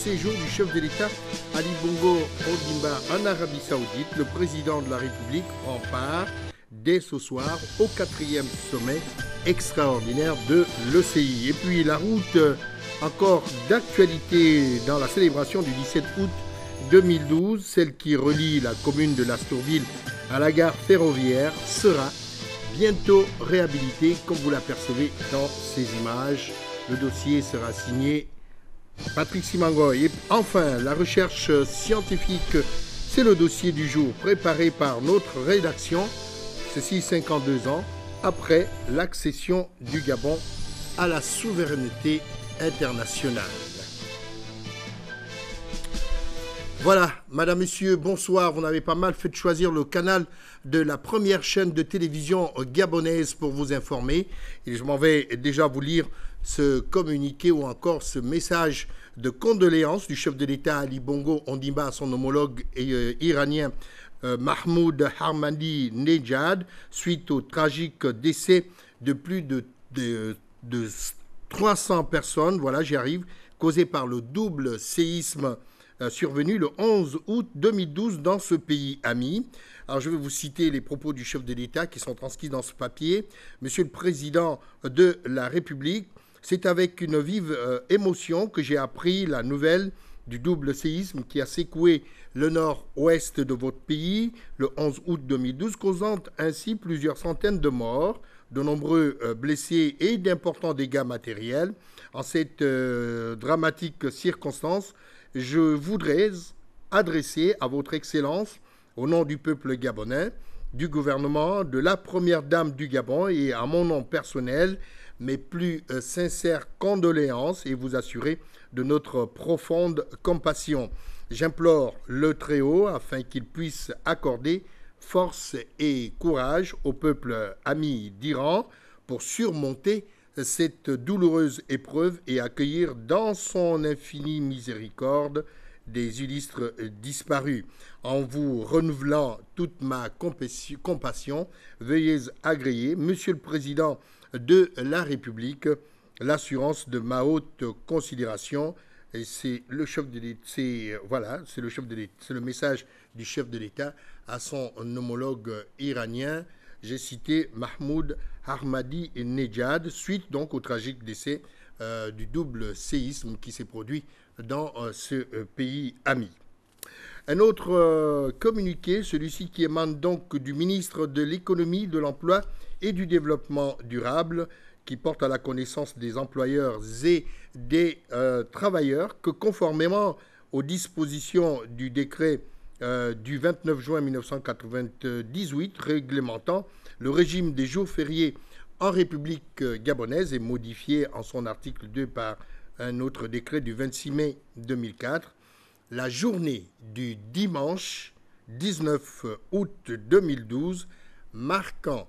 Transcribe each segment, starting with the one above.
séjour du chef de l'État Ali Bongo Ondimba en Arabie Saoudite. Le président de la République prend part dès ce soir au 4e sommet extraordinaire de l'ECI. Et puis la route encore d'actualité dans la célébration du 17 août 2012, celle qui relie la commune de Lastourville à la gare ferroviaire, sera bientôt réhabilitée comme vous l'apercevez dans ces images. Le dossier sera signé Patrick Simangoy. Et enfin, la recherche scientifique, c'est le dossier du jour préparé par notre rédaction. Ceci 52 ans après l'accession du Gabon à la souveraineté internationale. Voilà, madame, monsieur, bonsoir. Vous n'avez pas mal fait de choisir le canal de la première chaîne de télévision gabonaise pour vous informer. Et je m'en vais déjà vous lire ce communiqué ou encore ce message de condoléances du chef de l'État Ali Bongo Ondimba à son homologue iranien Mahmoud Ahmadinejad suite au tragique décès de plus de 300 personnes, voilà, j'y arrive, causé par le double séisme survenu le 11 août 2012 dans ce pays ami. Alors je vais vous citer les propos du chef de l'État qui sont transcrits dans ce papier. Monsieur le Président de la République, c'est avec une vive émotion que j'ai appris la nouvelle du double séisme qui a secoué le nord-ouest de votre pays le 11 août 2012, causant ainsi plusieurs centaines de morts, de nombreux blessés et d'importants dégâts matériels. En cette dramatique circonstance, je voudrais adresser à votre Excellence, au nom du peuple gabonais, du gouvernement, de la Première Dame du Gabon et à mon nom personnel, mes plus sincères condoléances et vous assurer de notre profonde compassion. J'implore le Très-Haut afin qu'il puisse accorder force et courage au peuple ami d'Iran pour surmonter cette douloureuse épreuve et accueillir dans son infinie miséricorde des illustres disparus. En vous renouvelant toute ma compassion, veuillez agréer, Monsieur le Président de la République, l'assurance de ma haute considération. Et c'est le chef de l'État, c'est le message du chef de l'État à son homologue iranien. J'ai cité Mahmoud Ahmadinejad, suite donc au tragique décès du double séisme qui s'est produit dans ce pays ami. Un autre communiqué, celui-ci qui émane donc du ministre de l'Économie, de l'Emploi et du Développement durable, qui porte à la connaissance des employeurs et des travailleurs que conformément aux dispositions du décret du 29 juin 1998 réglementant le régime des jours fériés en République gabonaise et modifié en son article 2 par un autre décret du 26 mai 2004, la journée du dimanche 19 août 2012 marquant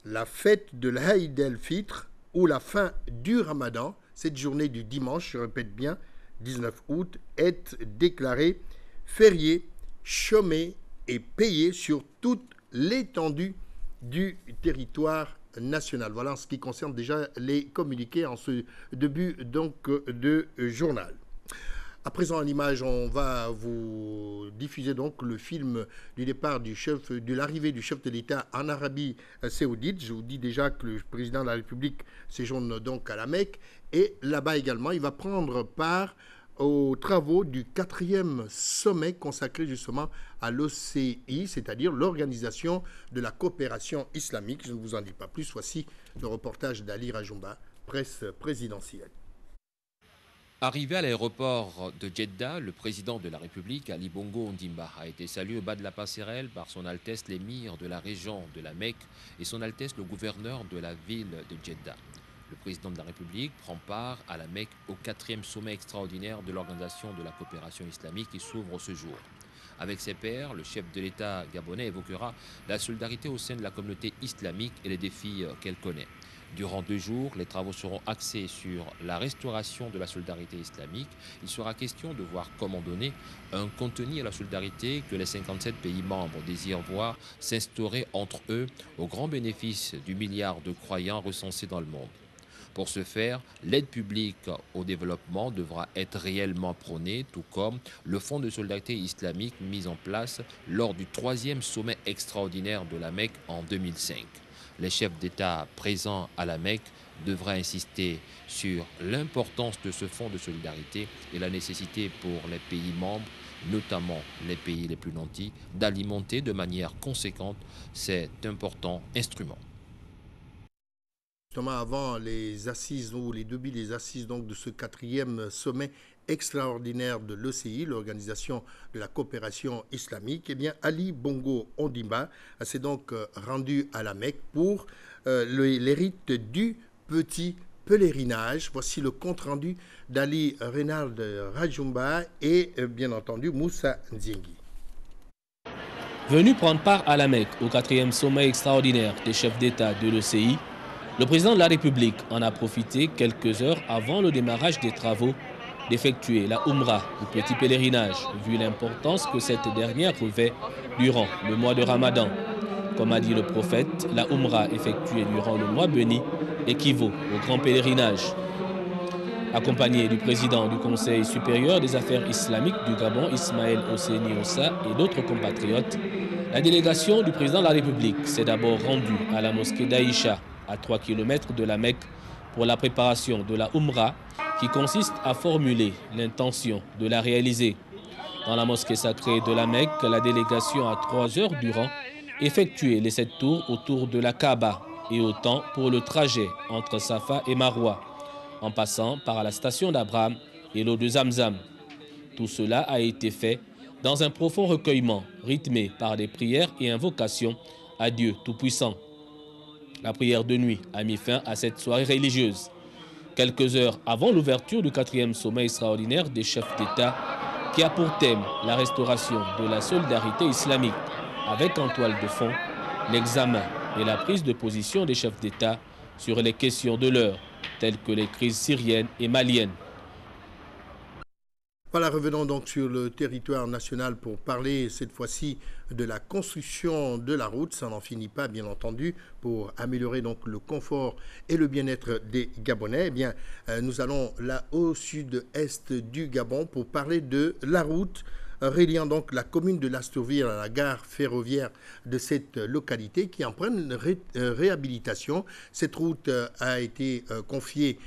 la fête de l'Aïd el-Fitr ou la fin du Ramadan, cette journée du dimanche, je répète bien, 19 août, est déclarée fériée, chômée et payée sur toute l'étendue du territoire national. Voilà en ce qui concerne déjà les communiqués en ce début donc de journal. À présent, à l'image, on va vous diffuser donc le film du départ de l'arrivée du chef de l'État en Arabie Saoudite. Je vous dis déjà que le président de la République séjourne donc à la Mecque et là-bas également, il va prendre part aux travaux du 4e sommet consacré justement à l'OCI, c'est-à-dire l'Organisation de la coopération islamique. Je ne vous en dis pas plus. Voici le reportage d'Ali Rajoumba, presse présidentielle. Arrivé à l'aéroport de Jeddah, le président de la République, Ali Bongo Ondimba, a été salué au bas de la passerelle par son Altesse l'émir de la région de la Mecque et son Altesse le gouverneur de la ville de Jeddah. Le président de la République prend part à la Mecque au 4e sommet extraordinaire de l'Organisation de la coopération islamique qui s'ouvre ce jour. Avec ses pairs, le chef de l'État gabonais évoquera la solidarité au sein de la communauté islamique et les défis qu'elle connaît. Durant 2 jours, les travaux seront axés sur la restauration de la solidarité islamique. Il sera question de voir comment donner un contenu à la solidarité que les 57 pays membres désirent voir s'instaurer entre eux au grand bénéfice du milliard de croyants recensés dans le monde. Pour ce faire, l'aide publique au développement devra être réellement prônée, tout comme le Fonds de solidarité islamique mis en place lors du 3e sommet extraordinaire de la Mecque en 2005. Les chefs d'État présents à la Mecque devraient insister sur l'importance de ce fonds de solidarité et la nécessité pour les pays membres, notamment les pays les plus nantis, d'alimenter de manière conséquente cet important instrument. Justement, avant les assises ou les débuts des assises donc, de ce 4e sommet extraordinaire de l'OCI, l'Organisation de la coopération islamique, eh bien, Ali Bongo Ondimba s'est donc rendu à la Mecque pour les rites du petit pèlerinage. Voici le compte-rendu d'Ali Reynald Rajumba et bien entendu Moussa Nziengi. Venu prendre part à la Mecque au 4e sommet extraordinaire des chefs d'État de l'OCI, le président de la République en a profité quelques heures avant le démarrage des travaux d'effectuer la Umrah, ou petit pèlerinage, vu l'importance que cette dernière revêt durant le mois de Ramadan. Comme a dit le prophète, la Umrah effectuée durant le mois béni équivaut au grand pèlerinage. Accompagné du président du Conseil supérieur des affaires islamiques du Gabon, Ismaël Oseni Ossa, et d'autres compatriotes, la délégation du président de la République s'est d'abord rendue à la mosquée d'Aïcha, à 3 km de la Mecque, pour la préparation de la Umrah, qui consiste à formuler l'intention de la réaliser. Dans la mosquée sacrée de la Mecque, la délégation a 3 heures durant effectué les 7 tours autour de la Kaaba et autant pour le trajet entre Safa et Marwa, en passant par la station d'Abraham et l'eau de Zamzam. Tout cela a été fait dans un profond recueillement, rythmé par des prières et invocations à Dieu Tout-Puissant. La prière de nuit a mis fin à cette soirée religieuse. Quelques heures avant l'ouverture du 4e sommet extraordinaire des chefs d'État, qui a pour thème la restauration de la solidarité islamique, avec en toile de fond l'examen et la prise de position des chefs d'État sur les questions de l'heure, telles que les crises syriennes et maliennes. Voilà, revenons donc sur le territoire national pour parler cette fois-ci de la construction de la route. Ça n'en finit pas, bien entendu, pour améliorer donc le confort et le bien-être des Gabonais. Eh bien, nous allons là au sud-est du Gabon pour parler de la route reliant donc la commune de Lastourville à la gare ferroviaire de cette localité qui en prenne une réhabilitation. Cette route a été confiée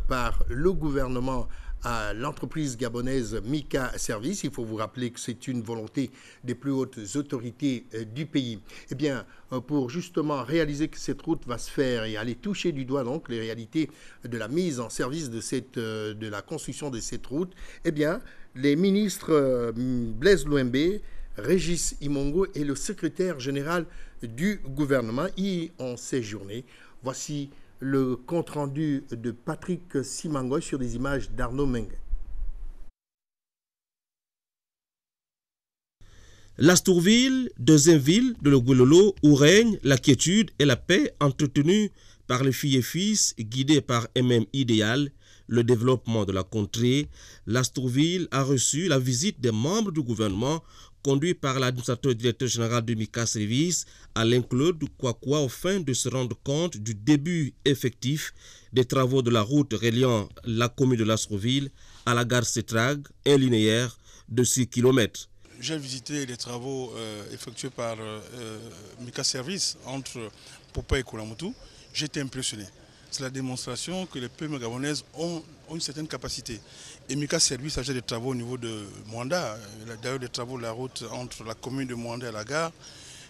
par le gouvernement à l'entreprise gabonaise Mika Service. Il faut vous rappeler que c'est une volonté des plus hautes autorités du pays. Eh bien, pour justement réaliser que cette route va se faire et aller toucher du doigt donc les réalités de la mise en service de la construction de cette route, eh bien, les ministres Blaise Louembé, Régis Imongo et le secrétaire général du gouvernement y ont séjourné. Voici le compte-rendu de Patrick Simangoy sur des images d'Arnaud Mengue. Lastourville, deuxième ville de l'Ogololo, où règne la quiétude et la paix entretenue par les filles et fils guidés par un même idéal, le développement de la contrée, Lastourville a reçu la visite des membres du gouvernement conduit par l'administrateur directeur général de Mika Service, Alain-Claude Kouakoua, afin de se rendre compte du début effectif des travaux de la route reliant la commune de Lastourville à la gare Setrag, un linéaire de 6 km. J'ai visité les travaux effectués par Mika Service entre Popa et Koulamoutou. J'ai été impressionné. C'est la démonstration que les PME gabonaises ont une certaine capacité. Et Mika Service a fait des travaux au niveau de Mwanda. D'ailleurs, les travaux de la route entre la commune de Mwanda et la gare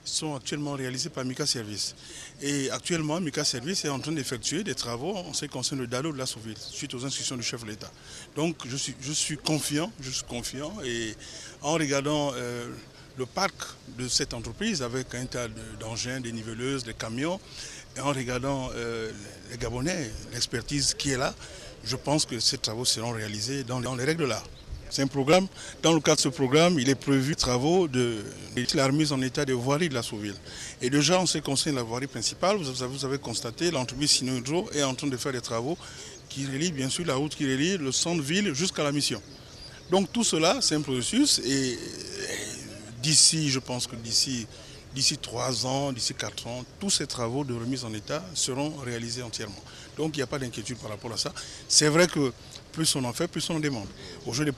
sont actuellement réalisés par Mika Service. Et actuellement, Mika Service est en train d'effectuer des travaux en ce qui concerne le Dalo de Lastourville, suite aux instructions du chef de l'État. Donc, je suis confiant, et en regardant le parc de cette entreprise avec un tas d'engins, des niveleuses, des camions, et en regardant les Gabonais, l'expertise qui est là, je pense que ces travaux seront réalisés dans les règles de l'art. C'est un programme. Dans le cadre de ce programme, il est prévu travaux de la remise en état des voiries de Lastourville. Et déjà, en ce qui concerne la voirie principale, vous avez constaté, l'entreprise Sino Hydro est en train de faire des travaux qui relient bien sûr la route qui relie le centre-ville jusqu'à la mission. Donc tout cela, c'est un processus et d'ici, je pense que d'ici d'ici 3 ans, d'ici 4 ans, tous ces travaux de remise en état seront réalisés entièrement. Donc il n'y a pas d'inquiétude par rapport à ça. C'est vrai que plus on en fait, plus on en demande. Aujourd'hui,